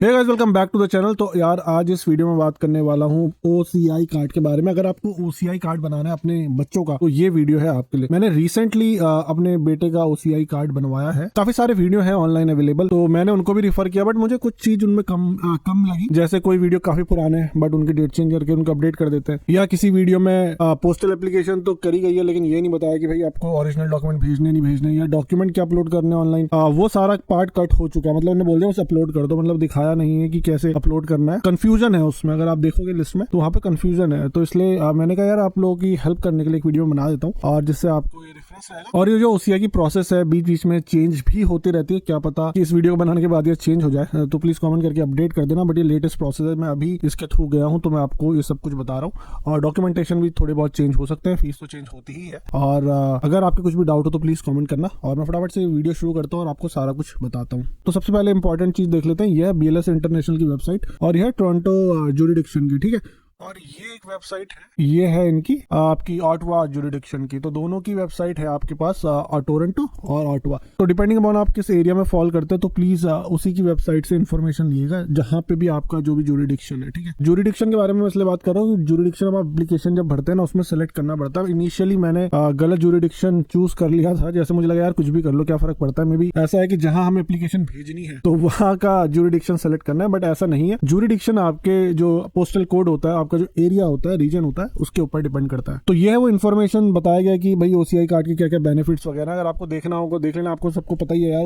Hey guys, welcome back to the channel. तो यार आज इस वीडियो में बात करने वाला हूँ OCI कार्ड के बारे में। अगर आपको OCI कार्ड बनाना है अपने बच्चों का तो ये वीडियो है आपके लिए। मैंने रिसेंटली अपने बेटे का OCI कार्ड बनवाया है। काफी सारे वीडियो हैं ऑनलाइन अवेलेबल, तो मैंने उनको भी रिफर किया, बट मुझे कुछ चीज उनमें कम लगी। जैसे कोई वीडियो काफी पुराने हैं बट उनकी डेट चेंज करके उनको अपडेट कर देते हैं, या किसी वीडियो में पोस्टल एप्लीकेशन तो करी गई है लेकिन ये नहीं बताया कि भाई आपको ओरिजिनल डॉक्यूमेंट भेजने नहीं भेजने, या डॉक्यूमेंट क्या अपलोड करने ऑनलाइन, वो सारा पार्ट कट हो चुका है। मतलब उन्होंने बोल दिया उसे अपलोड कर दो, मतलब दिखाया नहीं है कि कैसे अपलोड करना है। कंफ्यूजन है उसमें, अगर आप देखोगे लिस्ट में तो वहाँ पे कंफ्यूजन है। तो इसलिए मैंने कहा यार आप लोगों की हेल्प करने के लिए एक वीडियो बना देता हूँ, और जिससे आपको ये रेफरेंस रहेगा। और ये जो OCI की प्रोसेस है बीच बीच में चेंज भी होती रहती है, क्या पता कि इस वीडियो को बनाने के बाद ये चेंज हो जाए, तो प्लीज कमेंट करके अपडेट कर देना। बट ये लेटेस्ट प्रोसेस है, मैं अभी इसके थ्रू गया हूँ तो मैं आपको ये सब कुछ बता रहा हूँ। और डॉक्यूमेंटेशन भी थोड़े बहुत चेंज हो सकते हैं, फीस तो चेंज होती ही है। और अगर आपके कुछ भी डाउट हो तो प्लीज कमेंट करना, और मैं फटाफट से वीडियो शुरू करता हूँ और आपको सारा कुछ बताता हूँ। तो सबसे पहले इंपॉर्टेंट चीज देख लेते हैं, यह BLS इंटरनेशनल की वेबसाइट और यह टोरंटो ज्यूरिडिक्शन की, ठीक है। और ये एक वेबसाइट है, ये है इनकी आपकी ऑटवा ज्यूरिडिक्शन की। तो दोनों की वेबसाइट है आपके पास, टोरंटो और ऑटवा। तो डिपेंडिंग अपॉन आप किस एरिया में फॉल करते हैं तो प्लीज उसी की वेबसाइट से इन्फॉर्मेशन लीजिएगा जहां पे भी आपका जो भी ज्यूरिडिक्शन है, ठीक है। ज्यूरिडिक्शन के बारे में मैं इसलिए बात कर रहा हूँ कि ज्यूरिडिक्शन आप एप्लीकेशन जब भरते हैं ना उसमें सेलेक्ट करना पड़ता है। इनिशियली मैंने गलत ज्यूरिडिक्शन चूज कर लिया था, जैसे मुझे लगा यार कुछ भी कर लो क्या फर्क पड़ता है। मे भी ऐसा है कि जहां हमें एप्लीकेशन भेजनी है तो वहां का ज्यूरिडिक्शन सेलेक्ट करना है, बट ऐसा नहीं है। ज्यूरिडिक्शन आपके जो पोस्टल कोड होता है, आपका जो एरिया होता है, रीजन होता है, उसके ऊपर डिपेंड करता है। तो यह है वो इन्फॉर्मेशन बताया गया कि भाई OCI कार्ड के क्या क्या बेनिफिट्स वगैरह। अगर आपको देखना होगा देख लेना, आपको सबको पता ही है यार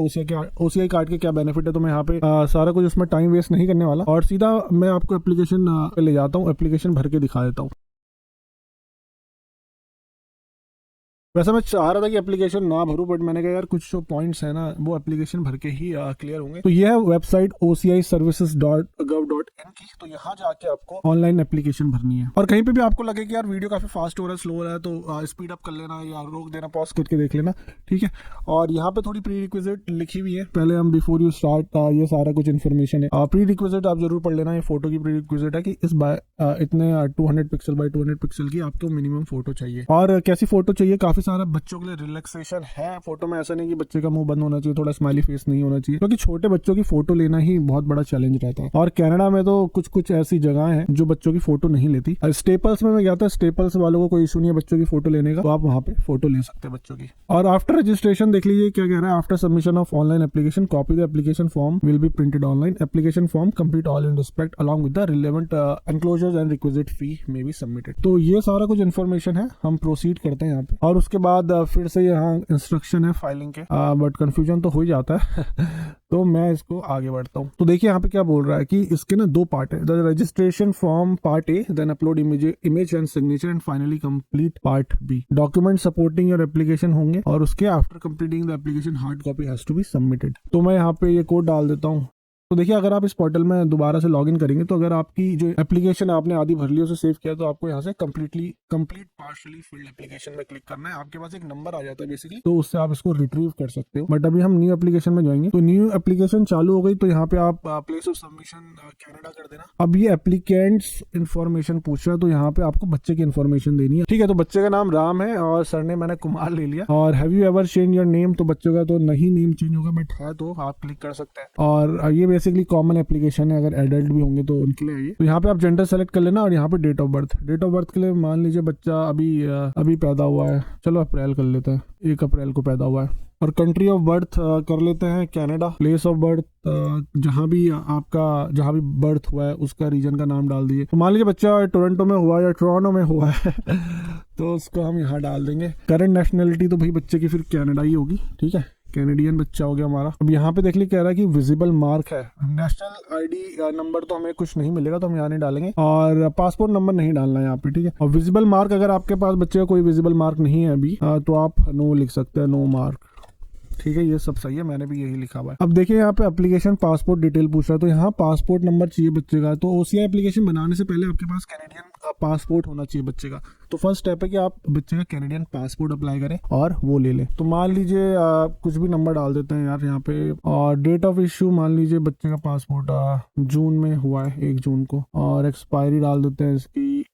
OCI कार्ड के क्या बेनिफिट है। तो मैं यहाँ पे सारा कुछ उसमें टाइम वेस्ट नहीं करने वाला और सीधा मैं आपको एप्लीकेशन पे ले जाता हूँ, एप्लीकेशन भर के दिखा देता हूँ। वैसे मैं चाह रहा था कि एप्लीकेशन ना भरूं, बट मैंने कहा यार कुछ जो पॉइंट्स है ना वो एप्लीकेशन भर के ही क्लियर होंगे। तो ये है वेबसाइट OCIservices.gov.in की। तो यहाँ जाके आपको ऑनलाइन एप्लीकेशन भरनी है। और कहीं पे भी आपको लगे कि यार वीडियो काफी फास्ट हो रहा है, स्लो हो रहा है, तो स्पीड अप कर लेना या रोक देना, पॉज करके देख लेना, ठीक है। और यहाँ पे थोड़ी प्री रिक्विजिट लिखी हुई है। पहले हम बिफोर यू स्टार्ट ये सारा कुछ इन्फॉर्मेशन है। प्री रिक्विजिट आप जरूर पढ़ लेना। ये फोटो की प्री रिक्विजिट है कि इस इतने 200 पिक्सल बाय 200 पिक्सल की आपको मिनिमम फोटो चाहिए। और कैसी फोटो चाहिए, काफी सारा बच्चों के लिए रिलैक्सेशन है फोटो में। ऐसा नहीं कि बच्चे का मुंह बंद होना चाहिए, थोड़ा स्माइली फेस नहीं होना चाहिए, क्योंकि छोटे बच्चों की फोटो लेना ही बहुत बड़ा चैलेंज रहता है। और कनाडा में तो कुछ कुछ ऐसी जगह हैं जो बच्चों की फोटो नहीं लेती। स्टेपल्स में मैं गया था, स्टेपल्स वालों को कोई इशू नहीं है बच्चों की फोटो लेने का, तो आप वहां पे फोटो ले सकते हैं बच्चों की। और आफ्टर रजिस्ट्रेशन देख लीजिए क्या कह रहा है। After submission of online application copy the application form will be printed online. Application form complete all in respect along with the relevant enclosures and requisite fee may be submitted. तो ये सारा कुछ इन्फॉर्मेशन है, हम proceed करते हैं यहाँ पे। और उसके बाद फिर से यहाँ इंस्ट्रक्शन है फाइलिंग के, बट कंफ्यूजन तो हो ही जाता है तो मैं इसको आगे बढ़ता हूँ। तो देखिए यहाँ पे क्या बोल रहा है कि इसके ना 2 पार्ट है। The registration form part A, then upload image and signature, and finally complete part B। Document supporting your application होंगे और उसके after completing the application hard copy has to be submitted. तो मैं यहाँ पे ये कोड डाल देता हूँ। तो देखिए अगर आप इस पोर्टल में दोबारा से लॉगिन करेंगे तो अगर आपकी जो एप्लीकेशन आपने आधी भर ली उसे सेव किया तो आपको यहाँ से कंप्लीट पार्शली फिल्ड एप्लीकेशन में क्लिक करना है। आपके पास एक नंबर आ जाता है बेसिकली, तो उससे आप इसको रिट्रीव कर सकते हो। बट अभी हम न्यू एप्लीकेशन में जाएंगे, तो न्यू एप्लीकेशन चालू हो गई तो यहाँ पे आप प्लेस ऑफ सबमिशन कनाडा कर देना। अब ये एप्लीकेंट्स इन्फॉर्मेशन पूछ रहा है, तो यहाँ पे आपको बच्चे की इन्फॉर्मेशन देनी है, ठीक है। तो बच्चे का नाम राम है और सरनेम मैंने कुमार ले लिया। और have you ever change your name, तो बच्चों का तो नहीं नेम चेंज होगा, बट है तो आप क्लिक कर सकते हैं। और ये बेसिकली कॉमन एप्लीकेशन है, अगर एडल्ट भी होंगे तो उनके लिए ये। तो यहाँ पे आप जेंडर सेलेक्ट कर लेना और यहाँ पे डेट ऑफ बर्थ के लिए मान लीजिए बच्चा अभी पैदा हुआ है, चलो अप्रैल कर लेते हैं, 1 अप्रैल को पैदा हुआ है। और कंट्री ऑफ बर्थ कर लेते हैं कनाडा। प्लेस ऑफ बर्थ जहाँ भी बर्थ हुआ है उसका रीजन का नाम डाल दीजिए। तो मान लीजिए बच्चा टोरंटो में हुआ है या टोरंटो में हुआ है तो उसको हम यहाँ डाल देंगे। करंट नेशनलिटी तो भाई बच्चे की फिर कनाडा ही होगी, ठीक है, कैनेडियन बच्चा हो गया हमारा। अब यहाँ पे देख ली कह रहा है कि विजिबल मार्क है। नेशनल ID नंबर तो हमें कुछ नहीं मिलेगा तो हम यहाँ नहीं डालेंगे, और पासपोर्ट नंबर नहीं डालना है यहाँ पे, ठीक है। और विजिबल मार्क, अगर आपके पास बच्चे का कोई विजिबल मार्क नहीं है अभी तो आप नो लिख सकते हैं, नो मार्क, ठीक है। ये सब सही है, मैंने भी यही लिखा हुआ है। अब देखिए यहाँ पे एप्लीकेशन पासपोर्ट डिटेल पूछ रहा है, तो यहाँ पासपोर्ट नंबर चाहिए बच्चे का। तो OCI एप्लीकेशन बनाने से पहले आपके पास कैनेडियन पासपोर्ट होना चाहिए बच्चे का। तो फर्स्ट स्टेप है कि आप बच्चे का कैनेडियन पासपोर्ट अप्लाई करें और वो ले लें। तो मान लीजिए कुछ भी नंबर डाल देते हैं यार यहाँ पे। और डेट ऑफ इश्यू मान लीजिए बच्चे का पासपोर्ट जून में हुआ है, 1 जून को, और एक्सपायरी डाल देते हैं इसकी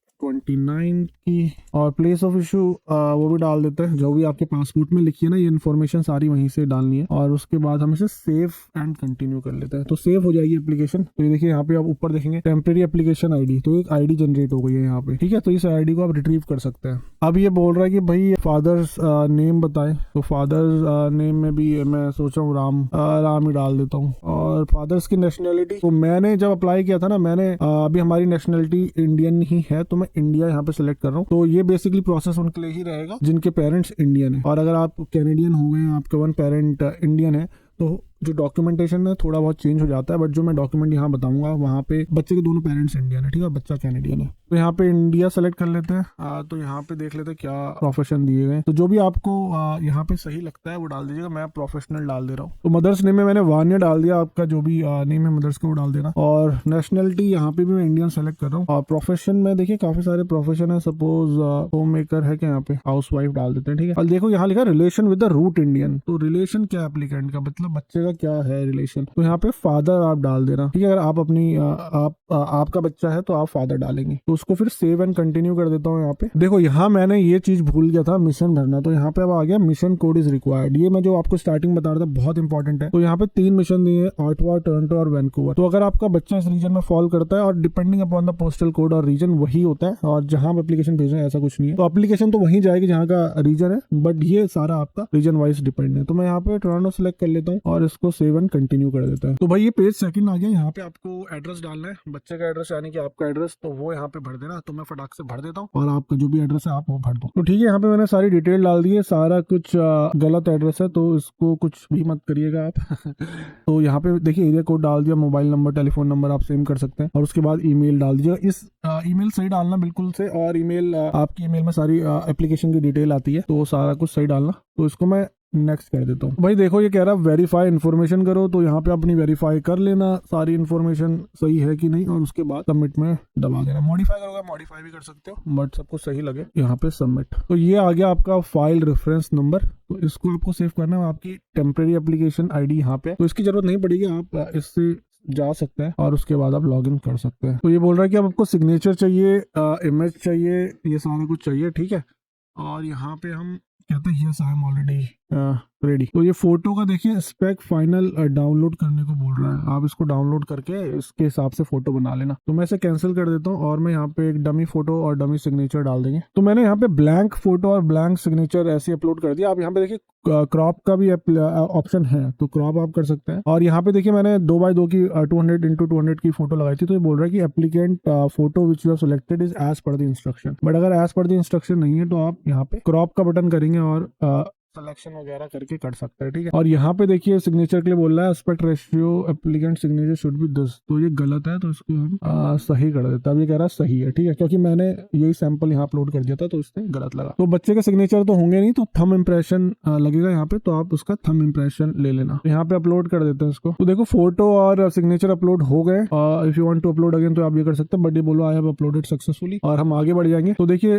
1989 की, और प्लेस ऑफ इशू वो भी डाल देते हैं, जो भी आपके पासपोर्ट में लिखी है ना ये इन्फॉर्मेशन सारी वहीं से डालनी है। और उसके बाद हम इसे सेव एंड कंटिन्यू कर लेते हैं, तो सेव हो जाएगी एप्लीकेशन। तो ये देखिए यहाँ पे आप ऊपर देखेंगे टेम्परेरी एप्लीकेशन आईडी, तो एक आईडी जनरेट हो गई है यहाँ पे, ठीक है। तो इस आईडी को आप रिट्रीव कर सकते हैं। अब ये बोल रहा है कि भाई फादर्स नेम बताएं, तो फादर्स नेम में भी मैं सोच रहा हूँ राम ही डाल देता हूँ। और फादर्स की नेशनलिटी, तो मैंने जब अप्लाई किया था ना, मैंने अभी हमारी नेशनलिटी इंडियन ही है, तो मैं इंडिया यहाँ पे सिलेक्ट कर रहा हूँ। तो ये बेसिकली प्रोसेस उनके लिए ही रहेगा जिनके पेरेंट्स इंडियन है। और अगर आप कैनेडियन हो गए, आपका वन पेरेंट इंडियन है, तो जो डॉक्यूमेंटेशन है थोड़ा बहुत चेंज हो जाता है, बट जो मैं डॉक्यूमेंट यहाँ बताऊंगा वहाँ पे बच्चे के दोनों पेरेंट्स इंडियन है, ठीक है, बच्चा कैनेडियन है। तो यहाँ पे इंडिया सेलेक्ट कर लेते हैं। तो यहाँ पे देख लेते हैं क्या प्रोफेशन दिए गए, तो जो भी आपको यहाँ पे सही लगता है वो डाल दीजिएगा। मैं प्रोफेशनल डाल दे रहा हूँ। तो मदर्स नेम में मैंने वान्या डाल दिया, आपका जो भी नेम है मदर्स का वो डाल देना। और नेशनलिटी यहाँ पे भी मैं इंडियन सेलेक्ट कर रहा हूँ। और प्रोफेशन में देखिए काफी सारे प्रोफेशन है, सपोज होम मेकर है क्या, यहाँ पे हाउस वाइफ डाल देते हैं, ठीक है। और देखो यहाँ लिखा relation with the root Indian, तो रिलेशन क्या एप्लीकेंट का, मतलब बच्चे का क्या है रिलेशन, तो यहाँ पे फादर आप डाल देना, ठीक है। अगर आप अपनी आपका बच्चा है तो आप फादर डालेंगे। तो उसको फिर सेव एंड कंटिन्यू कर देता हूँ। यहाँ पे देखो, यहाँ मैंने ये चीज भूल गया था, मिशन भरना, तो यहाँ पे अब आ गया मिशन कोड इज रिक्वायर्ड। ये मैं जो आपको स्टार्टिंग बता रहा था बहुत इंपॉर्टेंट है। तो यहाँ पे 3 मिशन दिए हैं, ऑटवा, टोरंटो और वैंकूवर। तो अगर आपका बच्चा इस रीजन में फॉल करता है, और depending upon the postal code और रीजन वही होता है, और जहां आप एप्लीकेशन भेज रहे हैं ऐसा कुछ नहीं है, तो एप्लीकेशन तो वहीं जाएगी जहाँ का रीजन है, बट ये सारा आपका रीजन वाइज डिपेंड है। तो मैं यहाँ पे टोरंटो सेलेक्ट कर लेता हूँ और इसको सेव एंड कंटिन्यू कर देता है। तो भाई ये पेज सेकंड आ गया। यहाँ पे आपको एड्रेस डालना है, बच्चे का एड्रेस यानी कि आपका एड्रेस, तो वो यहाँ पे भर देना। तो मैं फटाक से भर देता हूँ, और आपका जो भी एड्रेस है आप वो भर दो। तो ठीक है, यहाँ पे मैंने सारी डिटेल डाल दी है। सारा कुछ गलत एड्रेस है, तो इसको कुछ भी मत करिएगा आप। तो यहाँ पे देखिए एरिया कोड डाल दिया, मोबाइल नंबर, टेलीफोन नंबर आप सेम कर सकते हैं, और उसके बाद ईमेल डाल दीजिएगा। इस ईमेल सही डालना बिल्कुल से, और ईमेल आपकी ईमेल में सारी एप्लीकेशन की डिटेल आती है, तो सारा कुछ सही डालना। तो इसको मैं नेक्स्ट कर देता हूँ। भाई देखो ये कह रहा है वेरीफाई इन्फॉर्मेशन करो, तो यहाँ पे अपनी वेरीफाई कर लेना सारी इन्फॉर्मेशन सही है कि नहीं, और उसके बाद सबमिट में दबा देना। मॉडिफाई करोगे मॉडिफाई भी कर सकते हो, बट सबको सही लगे यहाँ पे सबमिट। तो ये आ गया आपका फाइल रेफरेंस नंबर। तो इसको आपको सेव करना है, आपकी टेम्परेरी एप्लीकेशन आईडी यहाँ पे, तो इसकी जरूरत नहीं पड़ेगी, आप इससे जा सकते हैं और उसके बाद आप लॉगिन कर सकते हैं। तो ये बोल रहा है कि अब आपको सिग्नेचर चाहिए, इमेज चाहिए, ये सारा कुछ चाहिए, ठीक है। और यहाँ पे हम कहते हैं yes I am already ready. तो ये फोटो का देखिए स्पेक फाइनल डाउनलोड करने को बोल रहा है, आप इसको डाउनलोड करके इसके हिसाब से फोटो बना लेना। तो मैं इसे कैंसिल कर देता हूँ, और मैं यहाँ पे एक डमी फोटो और डमी सिग्नेचर डाल देंगे। तो मैंने यहाँ पे ब्लैंक फोटो और ब्लैंक सिग्नेचर ऐसे अपलोड कर दिया। आप यहाँ पे देखिए क्रॉप का भी ऑप्शन है, तो क्रॉप आप कर सकते हैं। और यहाँ पे देखिए मैंने 2x2 की 200x200 की फोटो लगाई थी। तो ये बोल रहा है कि applicant photo which you have selected is as per the instruction, but अगर एज पर द इंस्ट्रक्शन नहीं है तो आप यहाँ पे क्रॉप का बटन करेंगे और सिलेक्शन वगैरह करके कर सकते हैं, ठीक है। और यहाँ पे देखिए सिग्नेचर के लिए बोल रहा है aspect ratio applicant signature should be 10, तो ये गलत है, तो इसको हम सही कर देते हैं। अब ये कह रहा है सही है, ठीक है, क्योंकि मैंने यही सैंपल यहाँ अपलोड कर दिया था, तो इससे गलत लगा। तो बच्चे के सिग्नेचर तो होंगे नहीं, तो थंब इंप्रेशन लगेगा यहाँ पे, तो आप उसका थंब इंप्रेशन ले लेना। तो यहाँ पे अपलोड कर देते हैं इसको। तो देखो फोटो और सिग्नेचर अपलोड हो गए। If you want to upload again तो आप ये कर सकते हैं, बट ये बोलो आई हैव अपलोडेड सक्सेसफुली, और हम आगे बढ़ जाएंगे। तो देखिए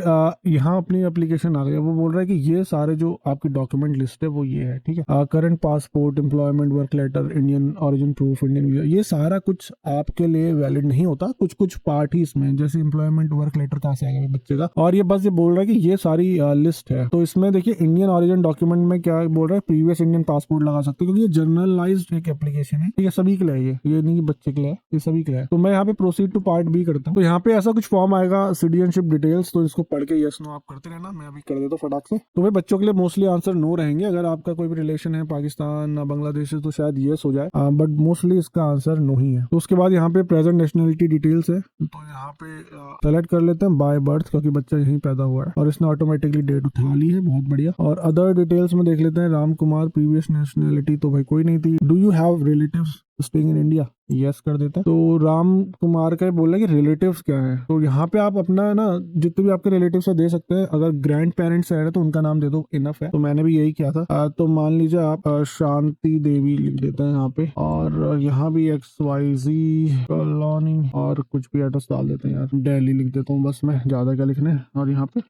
यहाँ अपनी एप्लीकेशन आ गई। वो बोल रहा है कि ये सारे जो आपकी डॉक्यूमेंट लिस्ट है वो ये है, ठीक है। Current passport, employment, work letter, Indian origin proof, Indian visa, ये सारा कुछ आपके लिए वैलिड नहीं होता। कुछ कुछ पार्ट ही इसमें, जैसे एम्प्लॉयमेंट, वर्क लेटर कहाँ से आएगा बच्चे का, और ये बस ये बोल रहा है कि ये सारी लिस्ट है। तो इसमें देखिए इंडियन ओरिजिन डॉक्यूमेंट में क्या बोल रहा है, प्रीवियस इंडियन पासपोर्ट लगा सकते हो, क्योंकि ये जर्नलाइज्ड एक एप्लीकेशन है, ठीक है, सभी के लिए ये नहीं कि बच्चे के लिए, ये सभी के लिए। तो मैं यहाँ पे प्रोसीड टू पार्ट बी करता हूँ। तो यहाँ पे ऐसा कुछ फॉर्म आएगा सिटीजनशिप डिटेल्स, तो इसको पढ़ के यस नो आप करते रहना। मैं अभी कर देता हूँ फटाक से। तो भाई बच्चों के लिए मोस्टली आंसर नो रहेंगे। अगर आपका कोई भी रिलेशन है पाकिस्तान, बांग्लादेश से, तो शायद यस हो जाए, बट मोस्टली इसका आंसर नो ही है। तो उसके बाद यहाँ पे प्रेजेंट नेशनलिटी डिटेल्स है, तो यहाँ पे सेलेक्ट कर लेते हैं बाय बर्थ, क्योंकि बच्चा यहीं पैदा हुआ है और इसने ऑटोमेटिकली डेट उठा ली है, बहुत बढ़िया। और अदर डिटेल्स में देख लेते हैं, राम कुमार, प्रीवियस नेशनलिटी तो भाई कोई नहीं थी। Do you have relatives staying in India, yes कर देते हैं। तो राम कुमार का बोल रहा है कि रिलेटिव्स क्या है, तो यहाँ पे आप अपना ना जितने भी आपके रिलेटिव्स है दे सकते हैं। अगर ग्रैंड पेरेंट्स है तो उनका नाम दे दो, इनफ है। तो मैंने भी यही किया था। तो मान लीजिए आप शांति देवी लिख देते हैं यहाँ पे, और यहाँ भी XYZ कॉलोनी और कुछ भी एड्रेस डाल देते हैं यार, दिल्ली लिख देता हूँ बस, मैं ज्यादा क्या लिखने। और यहाँ पे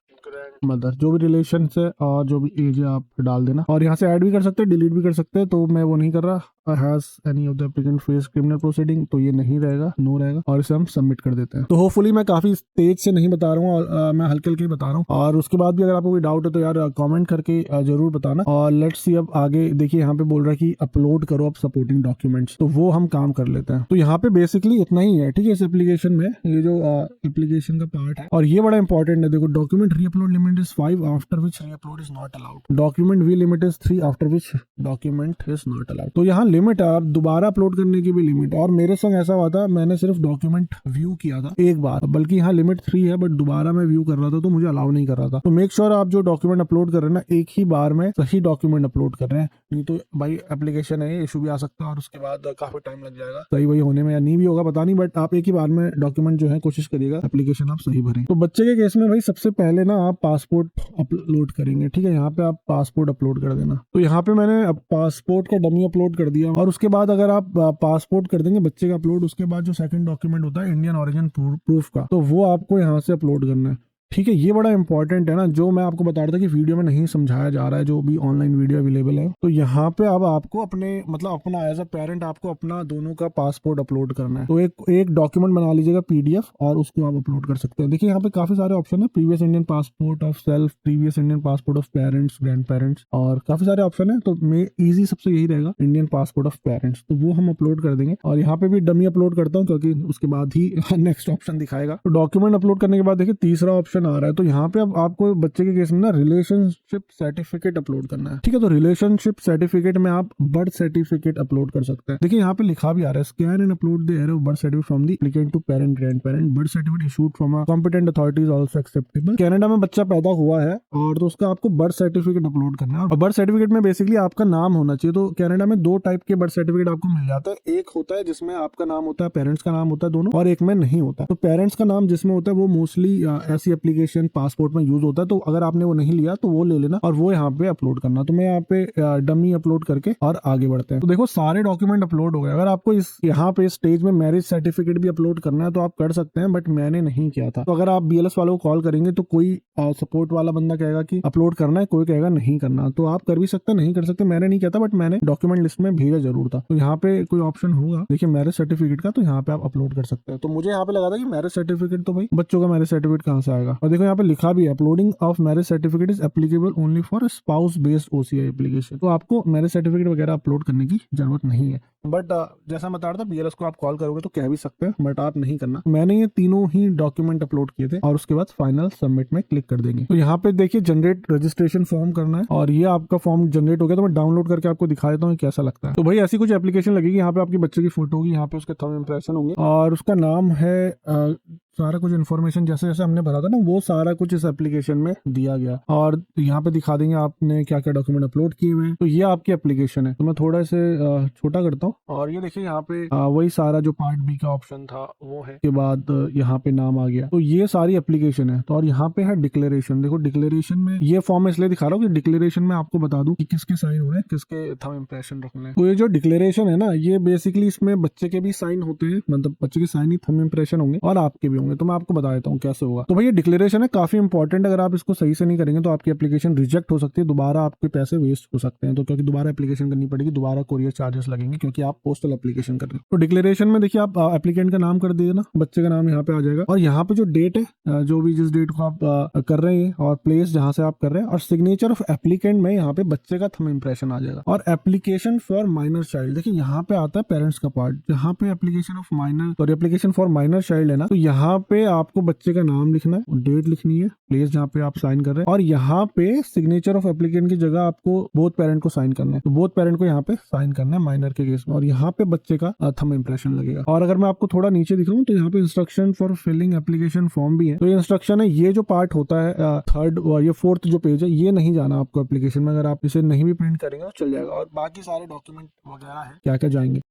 मदर, जो भी रिलेशन है और जो भी एज है आप डाल देना। और यहाँ से ऐड भी कर सकते हैं, डिलीट भी कर सकते हैं, तो मैं वो नहीं कर रहा। Has any of the applicant face criminal proceeding, तो ये नहीं रहेगा, नो रहेगा, और इसे हम सबमिट कर देते हैं। तो होपफुली मैं काफी तेज से नहीं बता रहा हूँ, और मैं हल्के हल्के बता रहा हूँ। और उसके बाद भी अगर आपको कोई डाउट है तो यार कमेंट करके जरूर बताना। और लेट्स सी अब आगे देखिए, यहाँ पे बोल रहा है कि अपलोड करो अब सपोर्टिंग डॉक्यूमेंट्स, तो वो हम काम कर लेते हैं। तो यहाँ पे बेसिकली इतना ही है, ठीक है, इस एप्लीकेशन में ये जो एप्लीकेशन का पार्ट है, और ये बड़ा इंपॉर्टेंट है। देखो, document reupload limit is 5 after which reupload is not allowed. Document we limit is 3 after which document is not allowed. तो यहाँ लिमिट है, आप दोबारा अपलोड करने की भी लिमिट। और मेरे संग ऐसा हुआ था, मैंने सिर्फ डॉक्यूमेंट व्यू किया था एक बार, बल्कि यहाँ लिमिट 3 है, बट दोबारा मैं व्यू कर रहा था तो मुझे अलाउ नहीं कर रहा था। तो मेक श्योर आप जो डॉक्यूमेंट अपलोड कर रहे हैं ना, एक ही बार में सही डॉक्यूमेंट अपलोड कर रहे हैं, नहीं तो भाई एप्लीकेशन है, इशू भी आ सकता है और उसके बाद काफी टाइम लग जाएगा सही वही होने में, या नहीं भी होगा पता नहीं, बट आप एक ही बार में डॉक्यूमेंट जो है कोशिश करिएगा एप्लीकेशन आप सही भरें। तो बच्चे के केस में भाई सबसे पहले ना आप पासपोर्ट अपलोड करेंगे, ठीक है, यहाँ पे आप पासपोर्ट अपलोड कर देना। तो यहाँ पे मैंने पासपोर्ट का डमी अपलोड कर दिया, और उसके बाद अगर आप पासपोर्ट कर देंगे बच्चे का अपलोड, उसके बाद जो सेकंड डॉक्यूमेंट होता है इंडियन ओरिजिन प्रूफ का, तो वो आपको यहाँ से अपलोड करना है, ठीक है। ये बड़ा इंपॉर्टेंट है ना, जो मैं आपको बता रहा था कि वीडियो में नहीं समझाया जा रहा है, जो भी ऑनलाइन वीडियो अवेलेबल है। तो यहाँ पे अब आपको अपने मतलब अपना एज अ पेरेंट आपको अपना दोनों का पासपोर्ट अपलोड करना है। तो एक डॉक्यूमेंट बना लीजिएगा PDF, और उसको आप अपलोड कर सकते हैं। देखिए यहाँ पे काफी सारे ऑप्शन है, previous Indian passport of self, previous Indian passport of parents, grand parents, और काफी सारे ऑप्शन है। तो ईजी सबसे यही रहेगा, इंडियन पासपोर्ट ऑफ पेरेंट्स, तो वो हम अपलोड कर देंगे। और यहाँ पे भी डमी अपलोड करता हूँ, क्योंकि उसके बाद ही नेक्स्ट ऑप्शन दिखाएगा। तो डॉक्यूमेंट अपलोड करने के बाद देखिए तीसरा ऑप्शन आ रहा है। तो यहाँ पे अब आपको बच्चे के केस में ना रिलेशनशिप सर्टिफिकेट अपलोड करना है, ठीक है। तो रिलेशनशिप सर्टिफिकेट में आप बर्थ सर्टिफिकेट अपलोड कर सकते हैं। देखिए यहाँ पे लिखा भी आ रहा है, scan and upload the arrow birth certificate from the applicant to parent, grand parent, birth certificate issued from a competent authorities also acceptable. Canada में बच्चा पैदा हुआ है और तो उसका आपको बर्थ सर्टिफिकेट अपलोड करना है। और बर्थ सर्टिफिकेट में बेसिकली आपका नाम होना चाहिए। तो कनाडा में 2 टाइप के बर्थ सर्टिफिकेट आपको मिल जाता है, एक होता है जिसमें आपका नाम होता है, पेरेंट्स का नाम होता है दोनों, और एक में नहीं होता। तो पेरेंट्स का नाम जिसमें होता है वो मोस्टली ऐसी एप्लीकेशन पासपोर्ट में यूज होता है। तो अगर आपने वो नहीं लिया तो वो ले लेना और वो यहाँ पे अपलोड करना। तो मैं यहाँ पे डमी अपलोड करके और आगे बढ़ते हैं। तो देखो सारे डॉक्यूमेंट अपलोड हो गए। अगर आपको इस यहाँ पे स्टेज में मैरिज सर्टिफिकेट भी अपलोड करना है तो आप कर सकते हैं, बट मैंने नहीं किया था। तो अगर आप BLS वालों को कॉल करेंगे तो कोई सपोर्ट वाला बंदा कहेगा कि अपलोड करना है, कोई कहेगा नहीं करना। तो आप कर भी सकते हैं, नहीं कर सकते। मैंने नहीं किया था, बट मैंने डॉक्यूमेंट लिस्ट में भेजा जरूर था। तो यहाँ पे कोई ऑप्शन होगा देखिए मैरिज सर्टिफिकेट का, तो यहाँ पे आप अपलोड कर सकते हैं। तो मुझे यहाँ पे लगा था कि मैरिज सर्टिफिकेट, तो भाई बच्चों का मैरिज सर्टिफिकेट कहाँ से आएगा। और देखो यहाँ पे लिखा भी है, uploading of marriage certificate is applicable only for spouse based OCI application. तो आपको मैरिज सर्टिफिकेट वगैरह अपलोड करने की जरूरत नहीं है। बट जैसा मैं बता रहा था BLS को आप कॉल करोगे तो कह भी सकते हैं, बट आप नहीं करना। मैंने ये तीनों ही डॉक्यूमेंट अपलोड किए थे और उसके बाद फाइनल सबमिट में क्लिक कर देंगे। तो यहाँ पे देखिए जनरेट रजिस्ट्रेशन फॉर्म करना है, और ये आपका फॉर्म जनरेट हो गया। तो मैं डाउनलोड करके आपको दिखा देता हूँ कैसा लगता है। तो भाई ऐसी कुछ एप्लीकेशन लगेगी, यहाँ पे आपके बच्चे की फोटो होगी, यहाँ पे उसके थंब इंप्रेशन होंगे, और उसका नाम है सारा कुछ इन्फॉर्मेशन जैसे जैसे हमने भरा था ना, वो सारा कुछ इस एप्लीकेशन में दिया गया। और यहाँ पे दिखा देंगे आपने क्या क्या डॉक्यूमेंट अपलोड किए हुए हैं। तो ये आपकी एप्लीकेशन है। तो मैं थोड़ा इसे छोटा करता हूँ, और ये देखिए यहाँ पे वही सारा जो पार्ट B का ऑप्शन था वो है। के बाद यहाँ पे नाम आ गया। तो ये सारी एप्लीकेशन है। तो और यहाँ पे है डिक्लेरेशन। देखो डिक्लेरेशन में ये फॉर्म इसलिए दिखा रहा हूँ कि डिक्लेरेशन में आपको बता दूं कि किसके साइन हो रहे हैं, किसके थंब इंप्रेशन रखने हैं। तो ये जो डिक्लेरेशन है ना, ये बेसिकली इसमें बच्चे के भी साइन होते हैं, मतलब बच्चे के साइन ही थंब इंप्रेशन होंगे और आपके भी होंगे। तो मैं आपको बता देता हूँ कैसे होगा। तो भैया डिक्लेरेशन है काफी इंपॉर्टेंट। अगर आप इसको सही से नहीं करेंगे तो आपकी एप्लीकेशन रिजेक्ट हो सकती है, दोबारा आपके पैसे वेस्ट हो सकते हैं। तो क्योंकि दोबारा एप्लीकेशन करनी पड़ेगी, दोबारा कोरियर चार्जेस लगेंगे, क्योंकि आप पोस्टल एप्लीकेशन कर रहे हैं। तो डिक्लेरेशन में देखिए आप एप्लीकेंट का नाम कर दिए ना, बच्चे का नाम यहाँ पे आ जाएगा, और यहाँ पे जो डेट है, जो भी जिस डेट को आप कर रहे हैं, और प्लेस जहाँ से आप कर रहे हैं, और सिग्नेचर ऑफ एप्लीकेंट में यहाँ पे बच्चे का थंब इंप्रेशन आ जाएगा। और एप्लीकेशन फॉर माइनर चाइल्ड, देखिए यहाँ पे आता है पेरेंट्स का पार्ट, जहाँ पे एप्लीकेशन ऑफ माइनर और एप्लीकेशन फॉर माइनर चाइल्ड है ना, तो यहाँ पे आपको बच्चे का नाम लिखना है, डेट लिखनी है, प्लेस जहाँ पे आप साइन कर रहे हैं, और यहाँ पे सिग्नेचर ऑफ एप्लीकेंट की जगह आपको बोथ पेरेंट को साइन करना है। तो बोथ पेरेंट को यहाँ पे साइन करना है माइनर के केस में, और यहाँ पे बच्चे का थंब इंप्रेशन लगेगा। और अगर मैं आपको थोड़ा नीचे दिखाऊं तो यहाँ पे instruction for filling application form भी है। तो ये इंस्ट्रक्शन है, ये जो पार्ट होता है थर्ड और ये फोर्थ जो पेज है, ये नहीं जाना आपको एप्लीकेशन में। अगर आप इसे नहीं भी प्रिंट करेंगे तो चल जाएगा, और बाकी सारे डॉक्यूमेंट वगैरह है क्या क्या जाएंगे।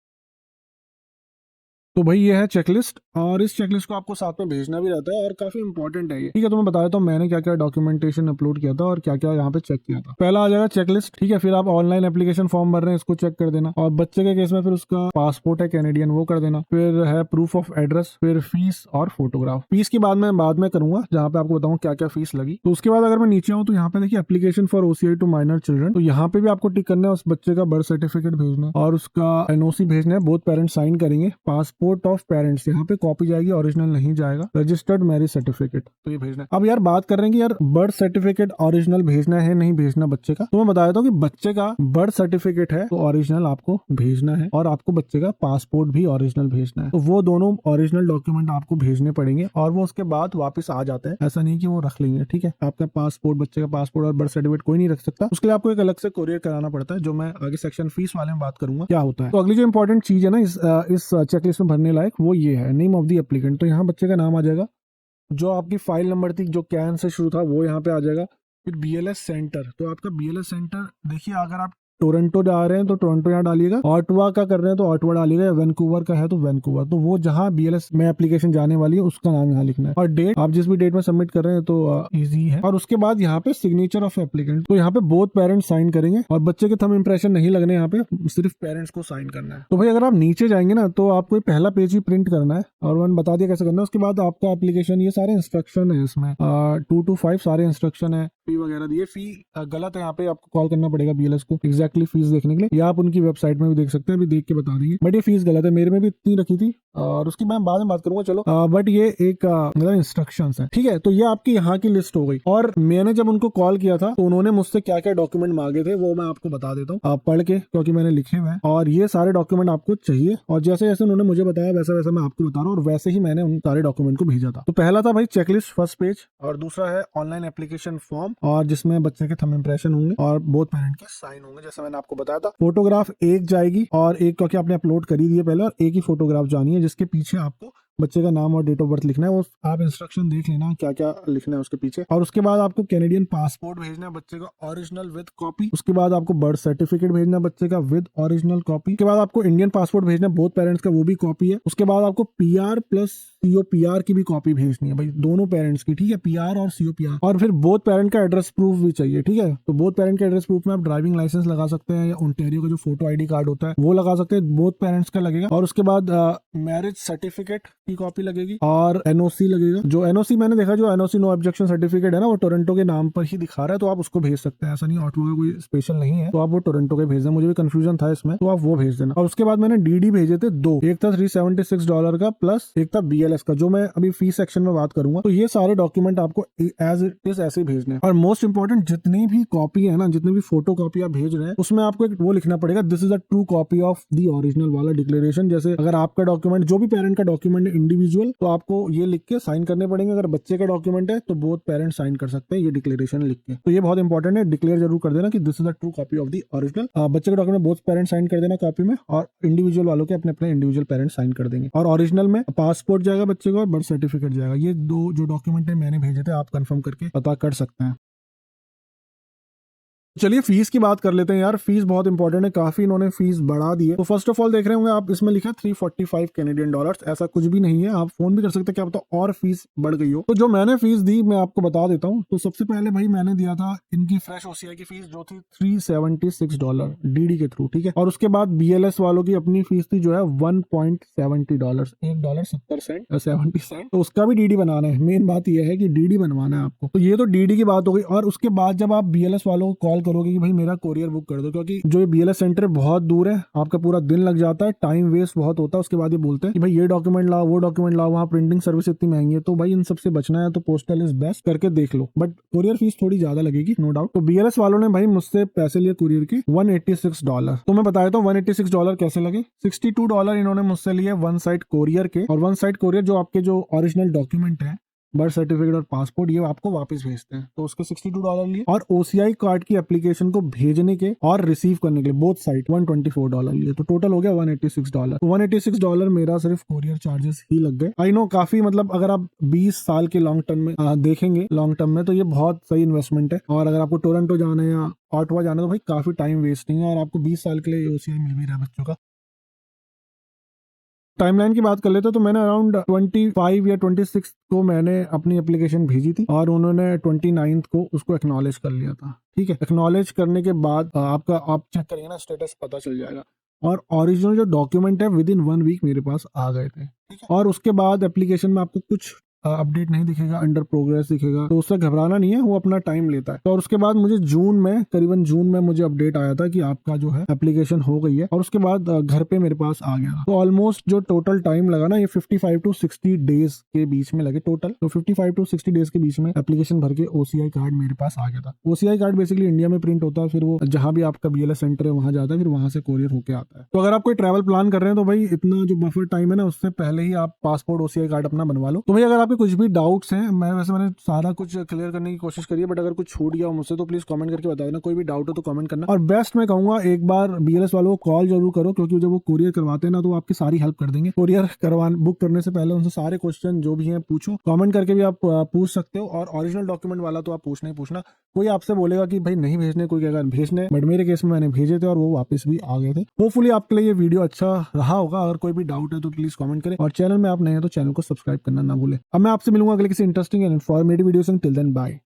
तो भाई ये है चेकलिस्ट, और इस चेकलिस्ट को आपको साथ में भेजना भी रहता है और काफी इंपॉर्टेंट है ये, ठीक है। तो मैं बता देता हूँ मैंने क्या क्या डॉक्यूमेंटेशन अपलोड किया था और क्या क्या यहाँ पे चेक किया था। पहला आ जाएगा चेकलिस्ट, ठीक है। फिर आप ऑनलाइन एप्लीकेशन फॉर्म भर रहे हैं, इसको चेक कर देना। और बच्चे के केस में फिर उसका पासपोर्ट है कैनेडियन, वो कर देना। फिर है प्रूफ ऑफ एड्रेस, फिर फीस और फोटोग्राफ। फीस की बाद में करूंगा, जहाँ पे आपको बताऊँ क्या क्या फीस लगी। तो उसके बाद अगर मैं नीचे आऊँ तो यहाँ पे देखिए application for OCI to minor children, तो यहाँ पे भी आपको टिक करना है, उस बच्चे का बर्थ सर्टिफिकेट भेजना है और उसका एनओसी भेजना है, बोथ पेरेंट्स साइन करेंगे। पासपोर्ट ऑफ पेरेंट्स यहाँ पे कॉपी जाएगी, ओरिजिनल नहीं जाएगा। रजिस्टर्ड मैरिज सर्टिफिकेट, तो ये भेजना है। अब यार बात कर रहे हैं कि यार बर्थ सर्टिफिकेट ओरिजिनल भेजना है नहीं भेजना बच्चे का, तो मैं बता देता हूँ कि बच्चे का बर्थ सर्टिफिकेट है तो ओरिजिनल आपको भेजना है, और आपको बच्चे का पासपोर्ट भी ओरिजिनल भेजना है। तो वो दोनों ओरिजिनल डॉक्यूमेंट आपको भेजने पड़ेंगे और वो उसके बाद वापस आ जाते हैं, ऐसा नहीं कि वो रख लेंगे, ठीक है। आपका पासपोर्ट, बच्चे का पासपोर्ट और बर्थ सर्टिफिकेट कोई नहीं रख सकता, उसके लिए आपको एक अलग से कोरियर कराना पड़ता है, जो मैं आगे सेक्शन फीस वाले में बात करूंगा क्या होता है। तो अगली जो इंपॉर्टेंट चीज है ना इस चेकलिस्ट में भरने लायक, वो ये है नेम ऑफ द एप्लीकेंट। तो यहाँ बच्चे का नाम आ जाएगा, जो आपकी फाइल नंबर थी जो कैन से शुरू था वो यहाँ पे आ जाएगा। फिर बीएलएस सेंटर, तो आपका बीएलएस सेंटर देखिए, अगर आप टोरंटो जा रहे हैं तो टोरंटो यहाँ डालिएगा, ऑटवा का कर रहे हैं तो ऑटवा डालिएगा, या वैंकूवर का है तो वैंकूवर। तो वो जहाँ बीएलएस में एप्लीकेशन जाने वाली है उसका नाम यहाँ लिखना है, और डेट आप जिस भी डेट में सबमिट कर रहे हैं तो इजी है। और उसके बाद यहाँ पे सिग्नेचर ऑफ एप्लीकेंट, तो यहाँ पे बोथ पेरेंट्स साइन करेंगे और बच्चे के थंब इंप्रेशन नहीं लगने, यहाँ पे सिर्फ पेरेंट्स को साइन करना है। तो भाई अगर आप नीचे जाएंगे ना तो आपको पहला पेज ही प्रिंट करना है, और मैंने बता दिया कैसे करना है। उसके बाद आपका एप्लीकेशन, ये सारे इंस्ट्रक्शन है इसमें 2 to 5 सारे इंस्ट्रक्शन है। फी वगैरह दिए, फी गलत है, यहाँ पे आपको कॉल करना पड़ेगा बीएलएस को एग्जैक्टली फीस देखने के लिए, या आप उनकी वेबसाइट में भी देख सकते हैं, अभी देख के बता देंगे। बट ये फीस गलत है, मेरे में भी इतनी रखी थी और उसकी मैं बाद में बात करूंगा, चलो। बट ये एक मतलब इंस्ट्रक्शंस है, ठीक है। तो ये आपकी यहाँ की लिस्ट हो गई। और मैंने जब उनको कॉल किया था तो उन्होंने मुझसे क्या क्या डॉक्यूमेंट मांगे थे वो मैं आपको बता देता हूँ, आप पढ़ के, क्योंकि मैंने लिखे हुए हैं। और ये सारे डॉक्यूमेंट आपको चाहिए, और जैसे जैसे उन्होंने मुझे बताया वैसा वैसा मैं आपको बता रहा हूँ, और वैसे ही मैंने उन सारे डॉक्यूमेंट को भेजा था। तो पहला था भाई चेकलिस्ट फर्स्ट पेज, और दूसरा है ऑनलाइन एप्लीकेशन फॉर्म, और जिसमें बच्चे के थंब इंप्रेशन होंगे और बोथ पेरेंट के साइन होंगे, जैसे मैंने आपको बताया था। फोटोग्राफ एक जाएगी, और एक क्योंकि आपने अपलोड करी दी है पहले, और एक ही फोटोग्राफ जानी है जिसके पीछे आपको बच्चे का नाम और डेट ऑफ बर्थ लिखना है। वो आप इंस्ट्रक्शन देख लेना क्या क्या लिखना है उसके पीछे। और उसके बाद आपको कैनेडियन पासपोर्ट भेजना है बच्चे का ओरिजिनल विद कॉपी। उसके बाद आपको बर्थ सर्टिफिकेट भेजना है बच्चे का विद ओरिजिनल कॉपी। उसके बाद आपको इंडियन पासपोर्ट भेजना है बोथ पेरेंट्स का, वो भी कॉपी है। उसके बाद आपको पीआर प्लस सीओपीआर की भी कॉपी भेजनी है भाई, दोनों पेरेंट्स की, ठीक है, पीआर और सीओपीआर। और फिर बोथ पेरेंट का एड्रेस प्रूफ भी चाहिए, ठीक है। तो बोथ पेरेंट के एड्रेस प्रूफ में आप ड्राइविंग लाइसेंस लगा सकते हैं, या ओंटारियो का जो फोटो आईडी कार्ड होता है वो लगा सकते हैं, बोथ पेरेंट्स का लगेगा। और उसके बाद मैरिज सर्टिफिकेट की कॉपी लगेगी, और एनओसी लगेगा। जो एनओसी मैंने देखा, जो एनओसी नो ऑब्जेक्शन सर्टिफिकेट है ना, वो टोरंटो के नाम पर ही दिखा रहा है, तो आप उसको भेज सकते हैं, ऐसा नहीं ऑटो का कोई स्पेशल नहीं है, तो आप वो टोरंटो के भेज दें। मुझे भी कंफ्यूजन था इसमें, तो आप वो भेज देना। और उसके बाद मैंने डीडी भेजे थे दो, एक था $376 का, प्लस एक था बीएलएस का, जो मैं अभी फीस सेक्शन में बात करूंगा। तो ये सारे डॉक्यूमेंट आपको एज इट इज ऐसे ही भेजने हैं। और मोस्ट इंपॉर्टेंट, जितनी भी कॉपी है ना, जितनी भी फोटो कॉपी आप भेज रहे हैं, उसमें आपको एक वो लिखना पड़ेगा, this is a true copy of the original वाला डिक्लेरेशन। जैसे अगर आपका डॉक्यूमेंट, जो भी पेरेंट का डॉक्यूमेंट है इंडिविजुअल, तो आपको ये लिख के साइन करने पड़ेंगे। अगर बच्चे का डॉक्यूमेंट है तो बोथ पेरेंट्स साइन कर सकते हैं ये डिक्लेरेशन लिख के। तो ये बहुत इंपॉर्टेंट है, डिक्लेयर जरूर कर देना कि this is a true copy of the original. बच्चे का डॉक्यूमेंट बोथ पेरेंट्स साइन कर देना कॉपी में, और इंडिविजुअल वालों के अपने अपने इंडिविजुअल पेरेंट्स साइन कर देंगे। और ओरिजिनल में पासपोर्ट जाएगा बच्चे को और बर्थ सर्टिफिकेट जाएगा। ये दो जो डॉक्यूमेंट है मैंने भेजे थे, आप कंफर्म करके पता कर सकते हैं। चलिए फीस की बात कर लेते हैं यार। फीस बहुत इंपॉर्टेंट है, काफी इन्होंने फीस बढ़ा दी है। तो फर्स्ट ऑफ ऑल देख रहे होंगे आप, इसमें लिखा है $345, ऐसा कुछ भी नहीं है। आप फोन भी कर सकते हैं, क्या पता और फीस बढ़ गई हो। तो जो मैंने फीस दी मैं आपको बता देता हूँ। तो सबसे पहले भाई मैंने दिया था इनकी फ्रेश ओसीआई की फीस, जो थी $376 डीडी के थ्रू, ठीक है। और उसके बाद बीएलएस वालों की अपनी फीस थी जो है $1.70, $1.70 तो उसका भी डीडी बनाना है। मेन बात यह है कि डीडी बनवाना है आपको। तो ये तो डीडी की बात हो गई। और उसके बाद जब आप बीएलएस वालों को कॉल करोगे कि भाई मेरा कोरियर बुक कर दो, क्योंकि जो बीएलएस सेंटर बहुत दूर है, आपका पूरा दिन लग जाता है, टाइम वेस्ट बहुत होता है। उसके बाद ये बोलते हैं कि भाई ये डॉक्यूमेंट लाओ, वो डॉक्यूमेंट लाओ, वहाँ प्रिंटिंग सर्विस इतनी महंगी है। तो भाई इन सबसे बचना है तो पोस्टल इज बेस्ट, करके देख लो। बट कोरियर फीस थोड़ी ज्यादा लगेगी, नो डाउट। तो बीएलएस वालों ने भाई मुझसे पैसे लिए कोरियर के $186। तो मैं बता देता हूँ $186 कैसे लगे। $62 इन्होंने मुझसे लिए वन साइड कोरियर के, और वन साइड कोरियर जो आपके जो ओरिजिनल डॉक्यूमेंट है, बर्थ सर्टिफिकेट और पासपोर्ट, ये आपको वापस भेजते हैं, तो उसके $62 लिए। और ओसीआई कार्ड की एप्लीकेशन को भेजने के और रिसीव करने के लिए बोथ साइड $124 लिए। तो टोटल हो गया $186। $186 मेरा सिर्फ कोरियर चार्जेस ही लग गए। आई नो काफी, मतलब अगर आप 20 साल के लॉन्ग टर्म में देखेंगे, लॉन्ग टर्म में, तो ये बहुत सही इन्वेस्टमेंट है। और अगर आपको टोरंटो जाना है या ऑटवा जाना है तो भाई काफी टाइम वेस्ट नहीं है, और आपको 20 साल के लिए ओसीआई मिल भी रहा है बच्चों का। टाइमलाइन की बात कर लेते तो मैंने अराउंड 25 या 26 को मैंने अपनी एप्लीकेशन भेजी थी और उन्होंने 29 को उसको एक्नॉलेज कर लिया था। ठीक है, एक्नॉलेज करने के बाद आपका आप चेक करिए ना, स्टेटस पता चल जाएगा। और ओरिजिनल जो डॉक्यूमेंट है विद इन 1 वीक मेरे पास आ गए थे। ठीक है, और उसके बाद एप्लीकेशन में आपको कुछ अपडेट नहीं दिखेगा, अंडर प्रोग्रेस दिखेगा, तो उससे घबराना नहीं है, वो अपना टाइम लेता है। तो और उसके बाद मुझे करीबन जून में मुझे अपडेट आया था कि आपका जो है एप्लीकेशन हो गई है, और उसके बाद घर पे मेरे पास आ गया। तो ऑलमोस्ट जो टोटल टाइम लगा ना, ये 55 टू 60 डेज के बीच में लगे टोटल। तो 55 टू 60 डेज के बीच में एप्लीकेशन भर के OCI कार्ड मेरे पास आ गया था। OCI कार्ड बेसिकली इंडिया में प्रिंट होता है, फिर वो जहां भी आपका BLS सेंटर है वहां जाता है, फिर वहां से कोरियर होके आता है। तो अगर आप कोई ट्रैवल प्लान कर रहे हैं तो भाई इतना जो बफर टाइम है ना, उससे पहले ही आप पासपोर्ट OCI कार्ड अपना बनवा लो। तो भाई अगर आपके कुछ भी डाउट्स हैं, मैंने सारा कुछ क्लियर करने की कोशिश करी है, बट अगर कुछ छूट गया हो मुझसे तो प्लीज कमेंट करके बता देना। कोई भी डाउट हो तो कमेंट करना। और बेस्ट मैं कहूंगा एक बार BLS वालों को कॉल जरूर करो, क्योंकि जब वो कोरियर करवाते हैं ना तो आपकी सारी हेल्प कर देंगे। कोरियर बुक करने से पहले उनसे सारे क्वेश्चन जो भी हैं पूछो, कमेंट करके भी आप पूछ सकते हो। और ओरिजिनल डॉक्यूमेंट वाला तो आप पूछना ही पूछना। कोई आपसे बोलेगा कि भाई नहीं भेजने, कोई कहेगा भेजने, बट मेरे केस में मैंने भेजे थे और वो वापस भी आ गए थे। होपफुली आपके लिए ये वीडियो अच्छा रहा होगा। अगर कोई भी डाउट है तो प्लीज कमेंट करें, और चैनल में आप नए हैं तो चैनल को सब्सक्राइब करना ना भूलें। अब मैं आपसे मिलूंगा अगले किसी इंटरेस्टिंग एंड इन्फॉर्मेटिव वीडियो से। Till then bye.